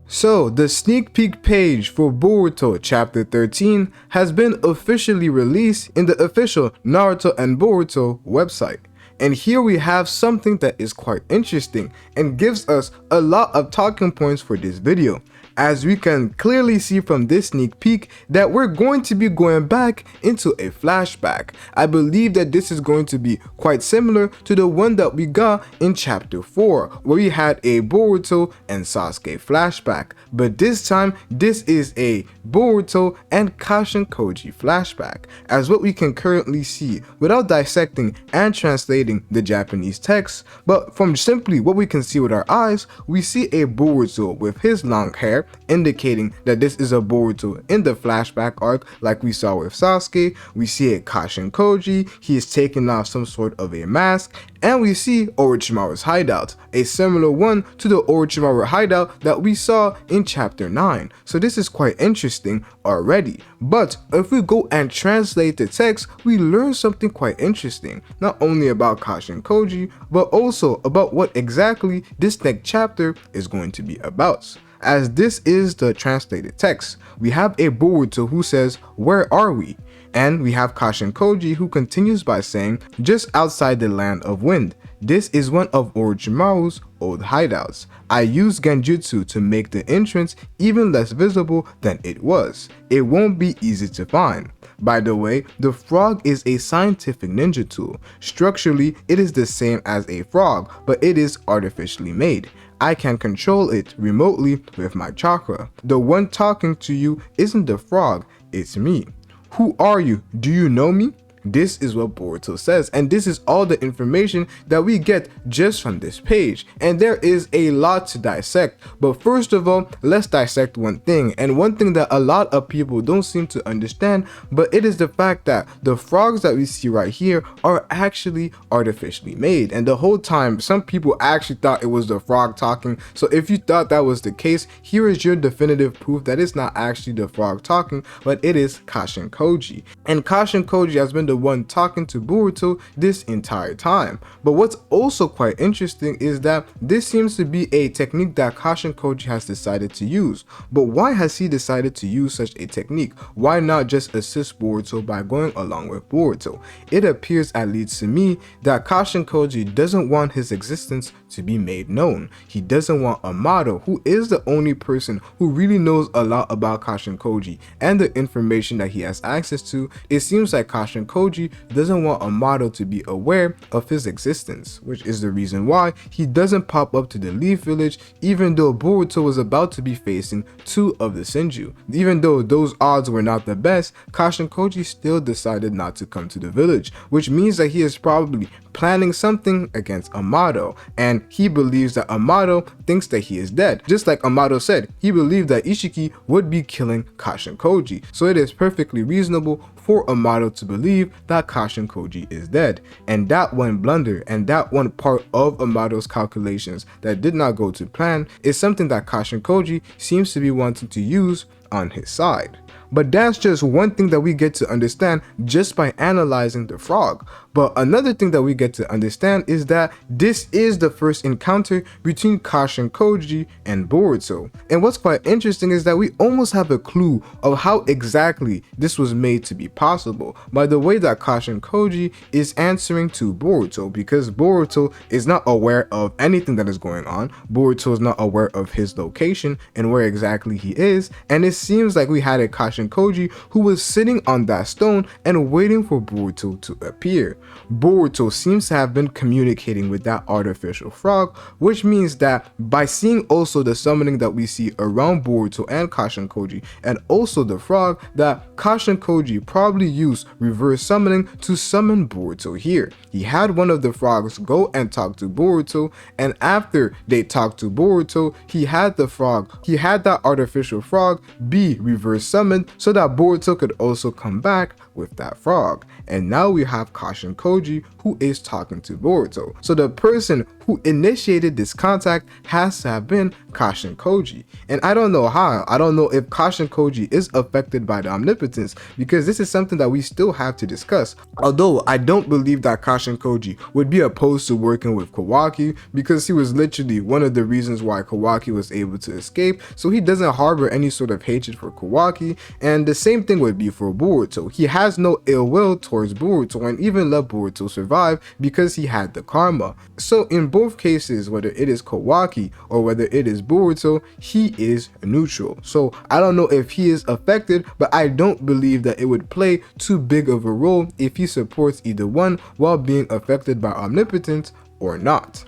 So, the sneak peek page for Boruto Chapter 13 has been officially released in the official Naruto and Boruto website. And here we have something that is quite interesting and gives us a lot of talking points for this video, as we can clearly see from this sneak peek that we're going to be going back into a flashback. I believe that this is going to be quite similar to the one that we got in chapter 4, where we had a Boruto and Sasuke flashback, but this time this is a Boruto and Kashin Koji flashback, as what we can currently see without dissecting and translating the Japanese text, but from simply what we can see with our eyes, we see a Boruto with his long hair, indicating that this is a Boruto in the flashback arc like we saw with Sasuke. We see a Kashin Koji, he is taking off some sort of a mask, and we see Orochimaru's hideout, a similar one to the Orochimaru hideout that we saw in chapter 9. So this is quite interesting already. But if we go and translate the text, we learn something quite interesting, not only about Kashin Koji, but also about what exactly this next chapter is going to be about. As this is the translated text, we have a Boruto who says, "Where are we?" And we have Kashin Koji who continues by saying, "Just outside the land of wind. This is one of Orochimaru's old hideouts. I used Genjutsu to make the entrance even less visible than it was. It won't be easy to find." By the way, the frog is a scientific ninja tool. Structurally, it is the same as a frog, but it is artificially made. I can control it remotely with my chakra. The one talking to you isn't the frog, it's me. Who are you? Do you know me? This is what Boruto says, and this is all the information that we get just from this page, and there is a lot to dissect. But first of all, let's dissect one thing, and one thing that a lot of people don't seem to understand, but it is the fact that the frogs that we see right here are actually artificially made, and the whole time some people actually thought it was the frog talking. So if you thought that was the case, here is your definitive proof that it's not actually the frog talking, but it is Kashin Koji. And Kashin Koji has been the one talking to Boruto this entire time. But what's also quite interesting is that this seems to be a technique that Kashin Koji has decided to use. But why has he decided to use such a technique? Why not just assist Boruto by going along with Boruto? It appears, at least to me, that Kashin Koji doesn't want his existence to be made known. He doesn't want Amado, who is the only person who really knows a lot about Kashin Koji and the information that he has access to. It seems like Kashin Koji doesn't want Amado to be aware of his existence, which is the reason why he doesn't pop up to the Leaf Village, even though Boruto was about to be facing 2 of the Senju. Even though those odds were not the best, Kashin Koji still decided not to come to the village, which means that he is probably planning something against Amado, and he believes that Amado thinks that he is dead. Just like Amado said, he believed that Ishiki would be killing Kashin Koji, so it is perfectly reasonable for Amado to believe that Kashin Koji is dead. And that one blunder and that one part of Amado's calculations that did not go to plan is something that Kashin Koji seems to be wanting to use on his side. But that's just one thing that we get to understand just by analyzing the frog. But another thing that we get to understand is that this is the first encounter between Kashin Koji and Boruto. And what's quite interesting is that we almost have a clue of how exactly this was made to be possible by the way that Kashin Koji is answering to Boruto, because Boruto is not aware of anything that is going on. Boruto is not aware of his location and where exactly he is, and it seems like we had a Kashin Koji who was sitting on that stone and waiting for Boruto to appear. Boruto seems to have been communicating with that artificial frog, which means that by seeing also the summoning that we see around Boruto and Kashin Koji, and also the frog, that Kashin Koji probably used reverse summoning to summon Boruto here. He had one of the frogs go and talk to Boruto, and after they talked to Boruto, he had that artificial frog be reverse summoned so that Boruto could also come back with that frog. And now we have Kashin Kashin Koji, who is talking to Boruto. So the person who initiated this contact has to have been Kashin Koji. And I don't know how. I don't know if Kashin Koji is affected by the omnipotence, because this is something that we still have to discuss. Although I don't believe that Kashin Koji would be opposed to working with Kawaki, because he was literally one of the reasons why Kawaki was able to escape, so he doesn't harbor any sort of hatred for Kawaki. And the same thing would be for Boruto. He has no ill will towards Boruto and even let Boruto survive because he had the karma. So in both cases, whether it is Kawaki or whether it is Boruto, he is neutral. So I don't know if he is affected, but I don't believe that it would play too big of a role if he supports either one while being affected by omnipotence or not.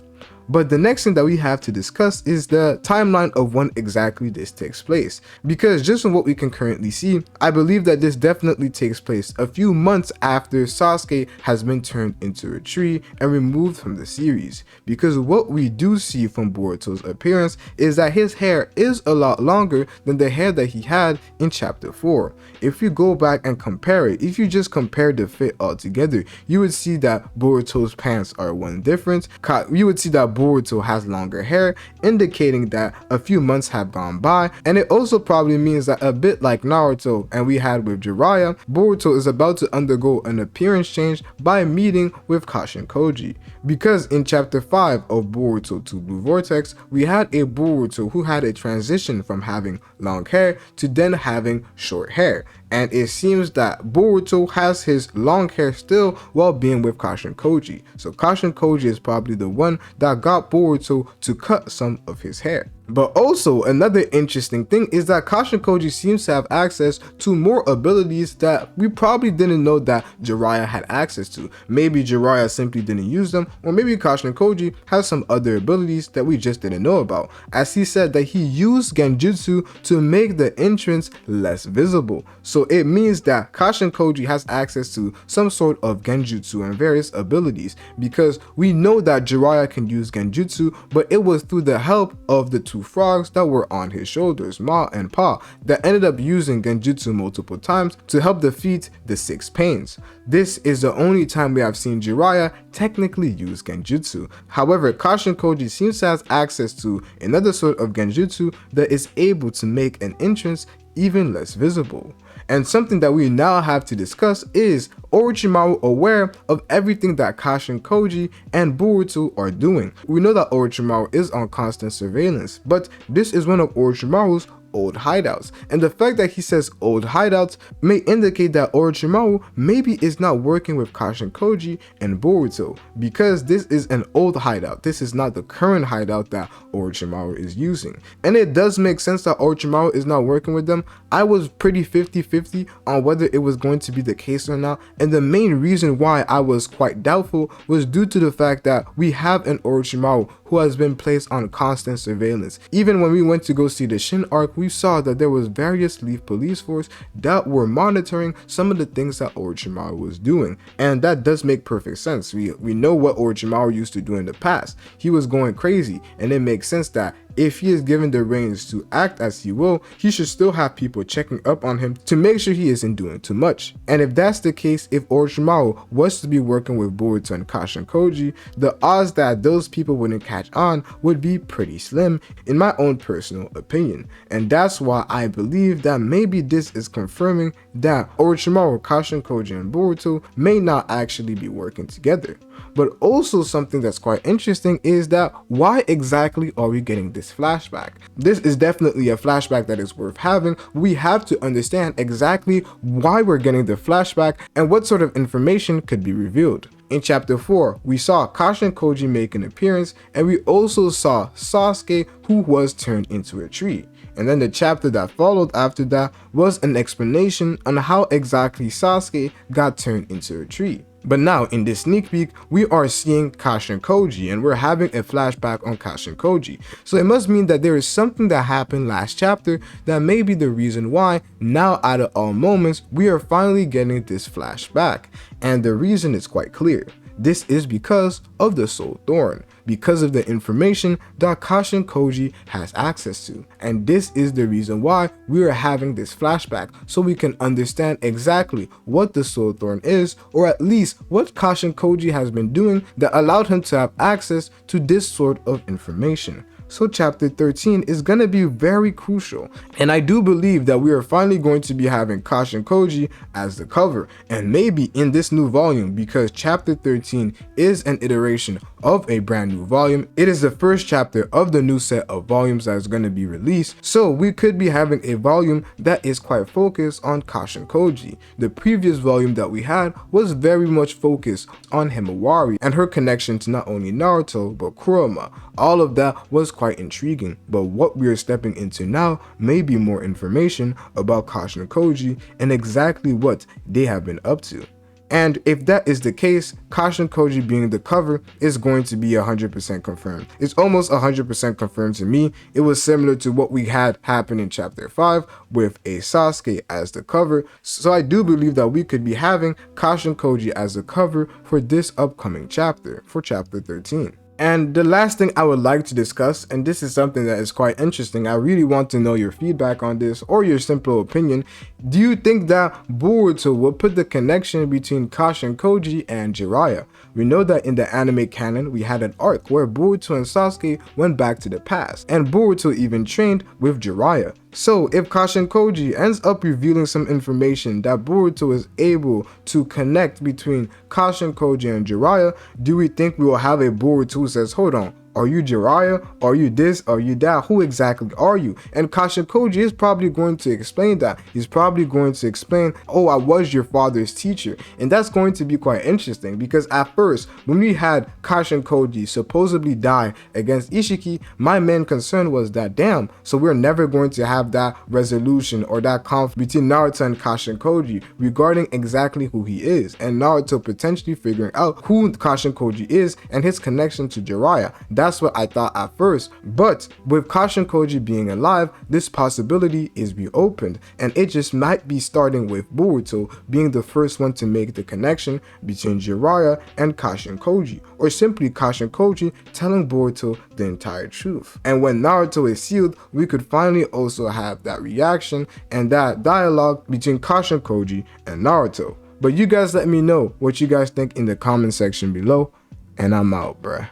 But the next thing that we have to discuss is the timeline of when exactly this takes place. Because just from what we can currently see, I believe that this definitely takes place a few months after Sasuke has been turned into a tree and removed from the series. Because what we do see from Boruto's appearance is that his hair is a lot longer than the hair that he had in chapter 4. If you go back and compare it, if you just compare the fit altogether, you would see that Boruto's pants are one difference. You would see that Boruto has longer hair, indicating that a few months have gone by, and it also probably means that, a bit like Naruto and we had with Jiraiya, Boruto is about to undergo an appearance change by meeting with Kashin Koji. Because in chapter 5 of Boruto to Blue Vortex, we had a Boruto who had a transition from having long hair to then having short hair. And it seems that Boruto has his long hair still while being with Kashin Koji. So Kashin Koji is probably the one that got Boruto to cut some of his hair. But also, another interesting thing is that Kashin Koji seems to have access to more abilities that we probably didn't know that Jiraiya had access to. Maybe Jiraiya simply didn't use them, or maybe Kashin Koji has some other abilities that we just didn't know about, as he said that he used Genjutsu to make the entrance less visible. So it means that Kashin Koji has access to some sort of Genjutsu and various abilities, because we know that Jiraiya can use Genjutsu, but it was through the help of the two frogs that were on his shoulders, Ma and Pa, that ended up using Genjutsu multiple times to help defeat the 6 pains. This is the only time we have seen Jiraiya technically use Genjutsu. However, Kashin Koji seems to have access to another sort of Genjutsu that is able to make an entrance even less visible. And something that we now have to discuss is Orochimaru aware of everything that Kashin Koji and Boruto are doing. We know that Orochimaru is on constant surveillance, but this is one of Orochimaru's old hideouts, and the fact that he says old hideouts may indicate that Orochimaru maybe is not working with Kashin Koji and Boruto, because this is an old hideout. This is not the current hideout that Orochimaru is using, and it does make sense that Orochimaru is not working with them. I was pretty 50-50 on whether it was going to be the case or not, and the main reason why I was quite doubtful was due to the fact that we have an Orochimaru who has been placed on constant surveillance. Even when we went to go see the Shin arc, we saw that there was various Leaf police force that were monitoring some of the things that Orochimaru was doing, and that does make perfect sense. We know what Orochimaru used to do in the past. He was going crazy, and it makes sense that if he is given the reins to act as he will, he should still have people checking up on him to make sure he isn't doing too much. And if that's the case, if Orochimaru was to be working with Boruto and Kashin Koji, the odds that those people wouldn't catch on would be pretty slim, in my own personal opinion. And that's why I believe that maybe this is confirming that Orochimaru, Kashin Koji, and Boruto may not actually be working together. But also something that's quite interesting is that why exactly are we getting this flashback? This is definitely a flashback that is worth having. We have to understand exactly why we're getting the flashback and what sort of information could be revealed. In chapter 4, we saw Kashin Koji make an appearance, and we also saw Sasuke, who was turned into a tree. And then the chapter that followed after that was an explanation on how exactly Sasuke got turned into a tree. But now in this sneak peek, we are seeing Kashin Koji, and we're having a flashback on Kashin Koji. So it must mean that there is something that happened last chapter that may be the reason why now, out of all moments, we are finally getting this flashback. And the reason is quite clear. This is because of the Soul Thorn, because of the information that Kashin Koji has access to. And this is the reason why we are having this flashback, so we can understand exactly what the Soul Thorn is, or at least what Kashin Koji has been doing that allowed him to have access to this sort of information. So chapter 13 is going to be very crucial, and I do believe that we are finally going to be having Kashin Koji as the cover, and maybe in this new volume, because chapter 13 is an iteration of a brand new volume. It is the first chapter of the new set of volumes that is going to be released, so we could be having a volume that is quite focused on Kashin Koji. The previous volume that we had was very much focused on Himawari and her connection to not only Naruto but Kurama. All of that was quite intriguing, but what we are stepping into now may be more information about Kashin Koji and exactly what they have been up to. And if that is the case, Kashin Koji being the cover is going to be 100% confirmed. It's almost 100% confirmed to me. It was similar to what we had happen in chapter 5 with a Sasuke as the cover. So I do believe that we could be having Kashin Koji as the cover for this upcoming chapter, for chapter 13. And the last thing I would like to discuss, and this is something that is quite interesting, I really want to know your feedback on this or your simple opinion. Do you think that Boruto will put the connection between Kashin Koji and Jiraiya? We know that in the anime canon, we had an arc where Boruto and Sasuke went back to the past, and Boruto even trained with Jiraiya. So if Kashin Koji ends up revealing some information that Boruto is able to connect between Kashin Koji and Jiraiya, do we think we will have a Boruto who says, hold on, are you Jiraiya? Are you this? Are you that? Who exactly are you? And Kashin Koji is probably going to explain that. He's probably going to explain, oh, I was your father's teacher. And that's going to be quite interesting, because at first, when we had Kashin Koji supposedly die against Ishiki, my main concern was that, damn, so we're never going to have that resolution or that conflict between Naruto and Kashin Koji regarding exactly who he is, and Naruto potentially figuring out who Kashin Koji is and his connection to Jiraiya. That's what I thought at first, but with Kashin Koji being alive, this possibility is reopened, and it just might be starting with Boruto being the first one to make the connection between Jiraiya and Kashin Koji, or simply Kashin Koji telling Boruto the entire truth. And when Naruto is sealed, we could finally also have that reaction and that dialogue between Kashin Koji and Naruto. But you guys let me know what you guys think in the comment section below, and I'm out, bruh.